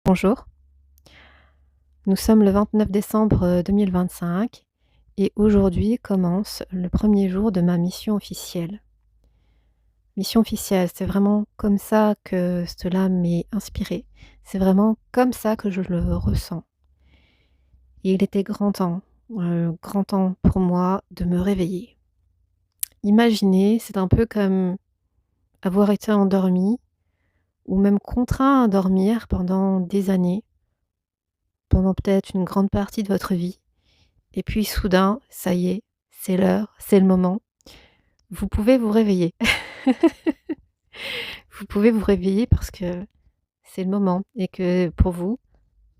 Bonjour, nous sommes le 29 décembre 2025 et aujourd'hui commence le premier jour de ma mission officielle. Mission officielle, c'est vraiment comme ça que cela m'est inspiré. C'est vraiment comme ça que je le ressens. Et il était grand temps pour moi de me réveiller. Imaginez, c'est un peu comme avoir été endormi ou même contraint à dormir pendant des années, pendant peut-être une grande partie de votre vie. Et puis soudain, ça y est, c'est l'heure, c'est le moment. Vous pouvez vous réveiller. Vous pouvez vous réveiller parce que c'est le moment et que pour vous,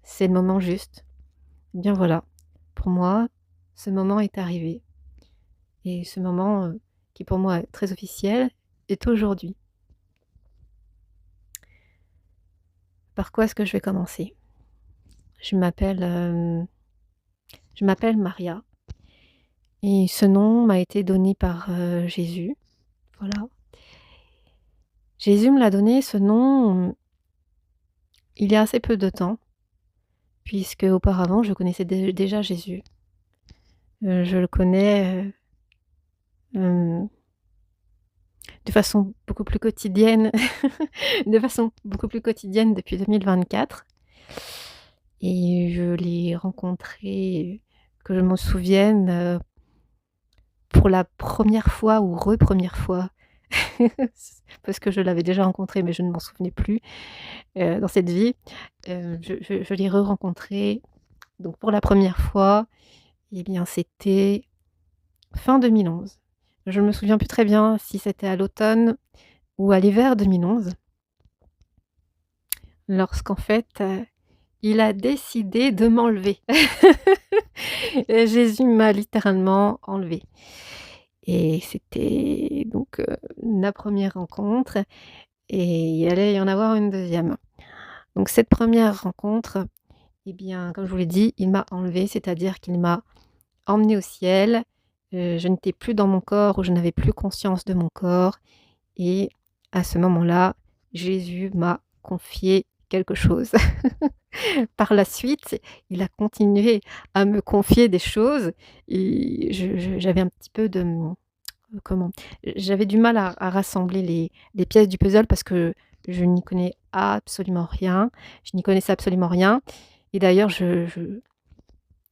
c'est le moment juste. Eh bien voilà, pour moi, ce moment est arrivé et ce moment, qui pour moi est très officiel, est aujourd'hui. Par quoi est-ce que je vais commencer? Je m'appelle, je m'appelle Maria et ce nom m'a été donné par, Jésus, voilà. Jésus me l'a donné ce nom, il y a assez peu de temps. Puisque auparavant je connaissais déjà Jésus. Je le connais, hem, de façon beaucoup plus quotidienne de façon beaucoup plus quotidienne depuis 2024 et je l'ai rencontré, que je m'en souvienne, pour la première fois ou re-première fois, parce que je l'avais déjà rencontré mais je ne m'en souvenais plus, dans cette vie. Je l'ai re-rencontré donc pour la première fois, eh bien c'était fin 2011. Je me souviens plus très bien si c'était à l'automne ou à l'hiver 2011, lorsqu'en fait, il a décidé de m'enlever. Et Jésus m'a littéralement enlevée et c'était donc, la première rencontre et il allait y en avoir une deuxième. Donc cette première rencontre, eh bien, comme je vous l'ai dit, il m'a enlevée, c'est-à-dire qu'il m'a emmenée au ciel. Je n'étais plus dans mon corps ou je n'avais plus conscience de mon corps. Et à ce moment-là, Jésus m'a confié quelque chose. Par la suite, il a continué à me confier des choses et j'avais un petit peu de, comment? J'avais du mal à rassembler les pièces du puzzle parce que je n'y connais absolument rien. Je n'y connaissais absolument rien et d'ailleurs je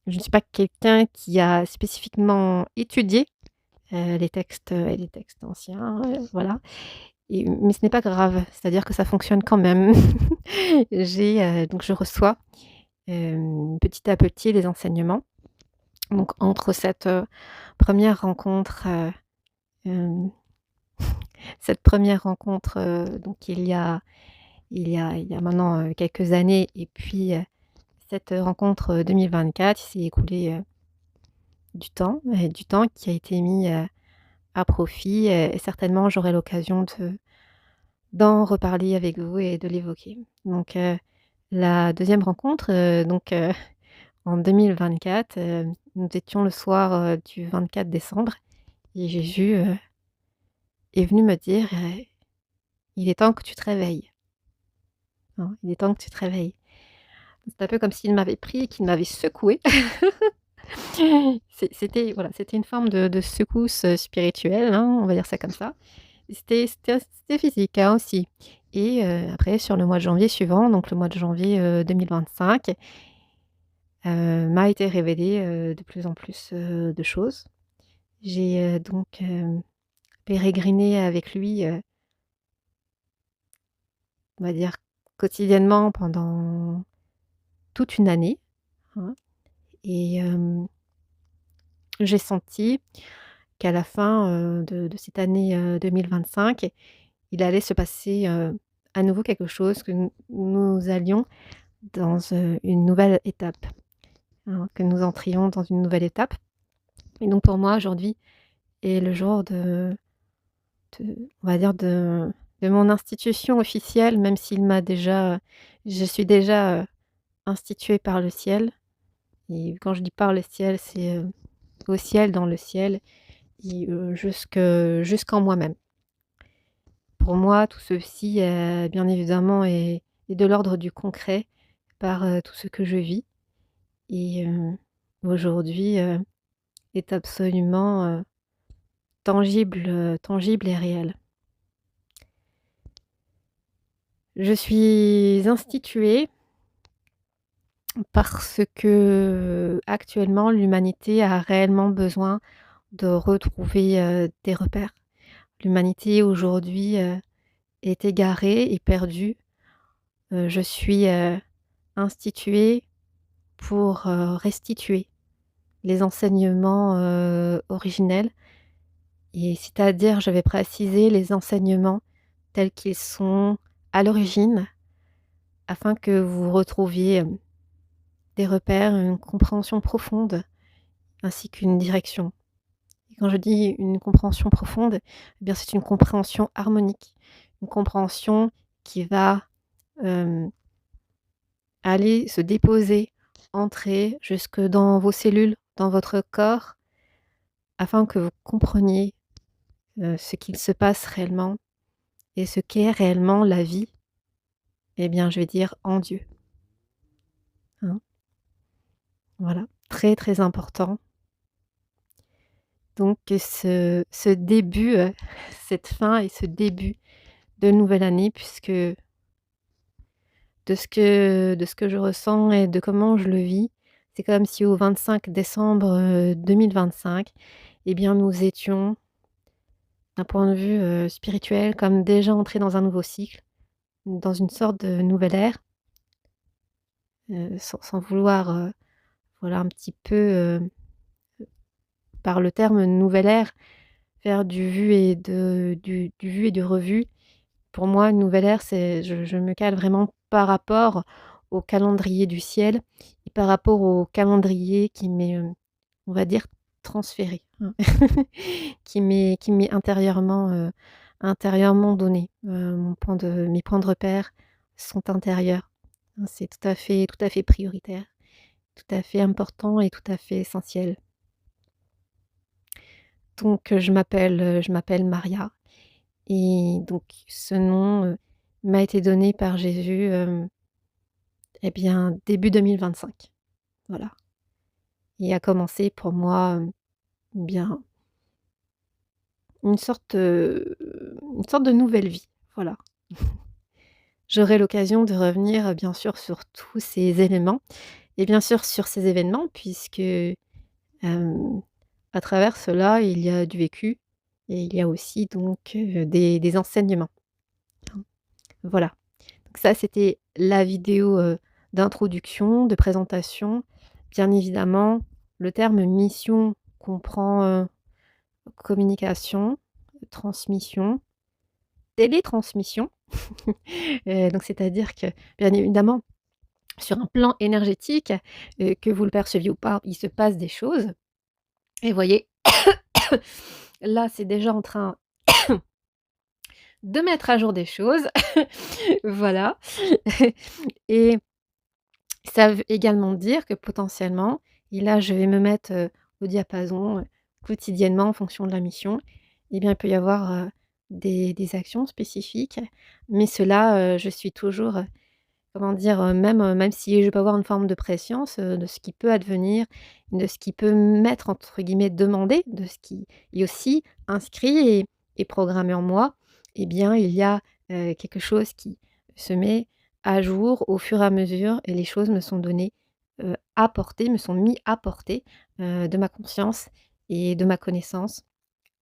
ne suis pas quelqu'un qui a spécifiquement étudié, les textes anciens, voilà. Mais ce n'est pas grave, c'est-à-dire que ça fonctionne quand même. Donc je reçois, petit à petit les enseignements. Donc entre cette, 1re rencontre, hem, cette première rencontre, donc il y a maintenant, quelques années et puis, cette rencontre, 2024, il s'est écoulé, du temps qui a été mis, à profit, et certainement j'aurai l'occasion d'en reparler avec vous et de l'évoquer. Donc, la deuxième rencontre, en 2024, nous étions le soir, du 24 décembre et Jésus, est venu me dire, «Il est temps que tu te réveilles, hein, il est temps que tu te réveilles». C'est un peu comme s'il m'avait pris et qu'il m'avait secouée. C'était une forme de secousse, spirituelle, hein, on va dire ça comme ça. C'était physique, hein, aussi et après sur le mois de janvier suivant, donc le mois de janvier, 2025, m'a été révélé, de plus en plus, de choses. J'ai, pérégriné avec lui, on va dire quotidiennement pendant toute une année, hein et j'ai senti qu'à la fin, de cette année, 2025, il allait se passer, à nouveau quelque chose, que nous allions dans, une nouvelle étape, hein, que nous entrions dans une nouvelle étape et donc pour moi aujourd'hui est le jour on va dire de mon institution officielle, même s'il m'a déjà je suis déjà, instituée par le ciel et quand je dis par le ciel, c'est, au ciel, dans le ciel et jusqu'en moi-même. Pour moi, tout ceci, bien évidemment est de l'ordre du concret par, tout ce que je vis et aujourd'hui, est absolument, tangible et réel. Je suis instituée parce que, actuellement, l'humanité a réellement besoin de retrouver, des repères. L'humanité aujourd'hui, est égarée et perdue. Je suis, instituée pour, restituer les enseignements, originels et c'est-à-dire, je vais préciser les enseignements tels qu'ils sont à l'origine afin que vous retrouviez, des repères, une compréhension profonde ainsi qu'une direction. Et quand je dis une compréhension profonde, eh bien, c'est une compréhension harmonique, une compréhension qui va, hem, aller se déposer, entrer jusque dans vos cellules, dans votre corps, afin que vous compreniez, ce qu'il se passe réellement et ce qu'est réellement la vie, eh bien, je vais dire en Dieu, hein. Voilà, très, très important. Donc ce début, cette fin et ce début de nouvelle année puisque de ce que je ressens et de comment je le vis, c'est comme si au 25 décembre, 2025, eh bien nous étions, d'un point de vue, spirituel, comme déjà entrés dans un nouveau cycle, dans une sorte de nouvelle ère, sans vouloir, voilà un petit peu, par le terme nouvelle ère, faire du vu et du revu. Pour moi, une nouvelle ère, c'est je me cale vraiment par rapport au calendrier du ciel et par rapport au calendrier qui m'est, on va dire transféré, hein. Qui m'est intérieurement donné. Mes points de repère sont intérieurs, hein. C'est tout à fait prioritaire, tout à fait important et tout à fait essentiel. Donc je m'appelle Maria et donc ce nom, m'a été donné par Jésus, et bien début 2025, voilà, et a commencé pour moi, bien une sorte de nouvelle vie, voilà. J'aurai l'occasion de revenir, bien sûr sur tous ces éléments et bien sûr sur ces événements puisque, à travers cela, il y a du vécu et il y a aussi donc, des enseignements, hein. Voilà. Donc ça, c'était la vidéo, d'introduction, de présentation. Bien évidemment, le terme mission comprend, communication, transmission, télétransmission. Donc c'est-à-dire que, bien évidemment, sur un plan énergétique, que vous le perceviez ou pas, il se passe des choses et voyez, là, c'est déjà en train de mettre à jour des choses. Voilà. Et ça veut également dire que potentiellement et là je vais me mettre, au diapason, quotidiennement en fonction de la mission, eh bien il peut y avoir, des actions spécifiques, mais cela, je suis toujours, comment dire? Même si je peux avoir une forme de prescience, de ce qui peut advenir, de ce qui peut m'être entre guillemets «demandé», de ce qui est aussi inscrit et programmé en moi, eh bien il y a, quelque chose qui se met à jour au fur et à mesure et les choses me sont données, à portée, me sont mis à portée, de ma conscience et de ma connaissance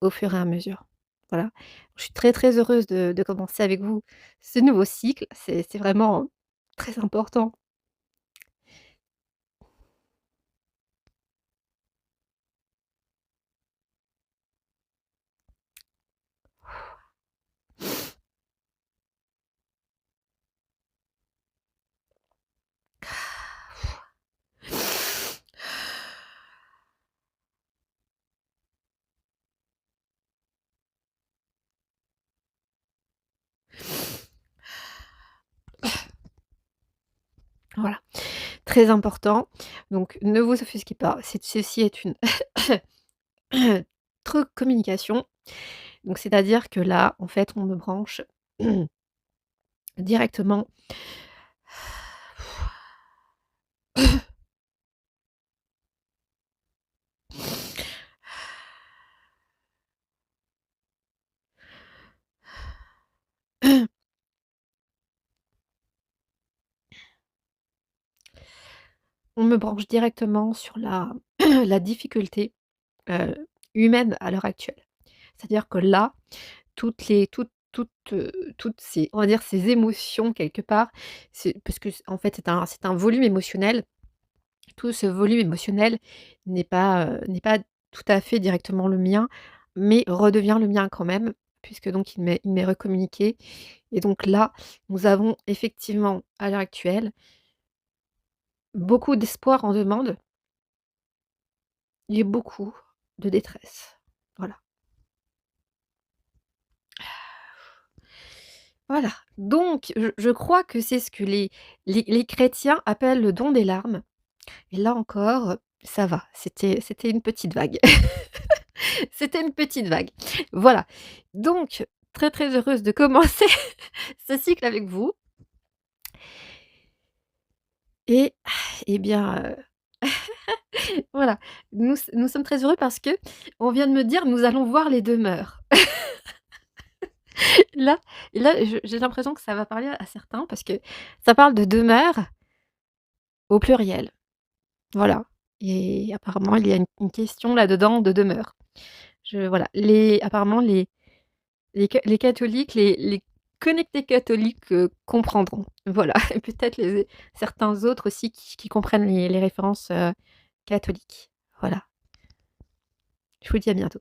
au fur et à mesure. Voilà. Je suis très, très heureuse de commencer avec vous ce nouveau cycle. C'est vraiment très important. Voilà, très important. Donc ne vous offusquez pas, ceci est une truc communication. Donc c'est-à-dire que là, en fait, on me branche directement on me branche directement sur la la difficulté, heu, humaine à l'heure actuelle. C'est-à-dire que là, toutes ces on va dire ces émotions quelque part, c'est parce que en fait c'est un volume émotionnel. Tout ce volume émotionnel n'est pas tout à fait directement le mien, mais redevient le mien quand même, puisque donc il m'est recommuniqué et donc là, nous avons effectivement, à l'heure actuelle, beaucoup d'espoir en demande et beaucoup de détresse. Voilà. Voilà. Donc je crois que c'est ce que les chrétiens appellent le don des larmes et là encore, ça va, c'était une petite vague. C'était une petite vague. Voilà. Donc, très, très heureuse de commencer ce cycle avec vous et bien, voilà. Nous sommes très heureux parce que on vient de me dire: «Nous allons voir les demeures». Là là, j'ai l'impression que ça va parler à certains parce que ça parle de demeures au pluriel. Voilà et apparemment il y a une question là-dedans de demeure. Voilà, apparemment les catholiques, les connectés catholiques, comprendront. Voilà et peut-être certains autres aussi qui comprennent les références, catholiques. Voilà. Je vous dis à bientôt.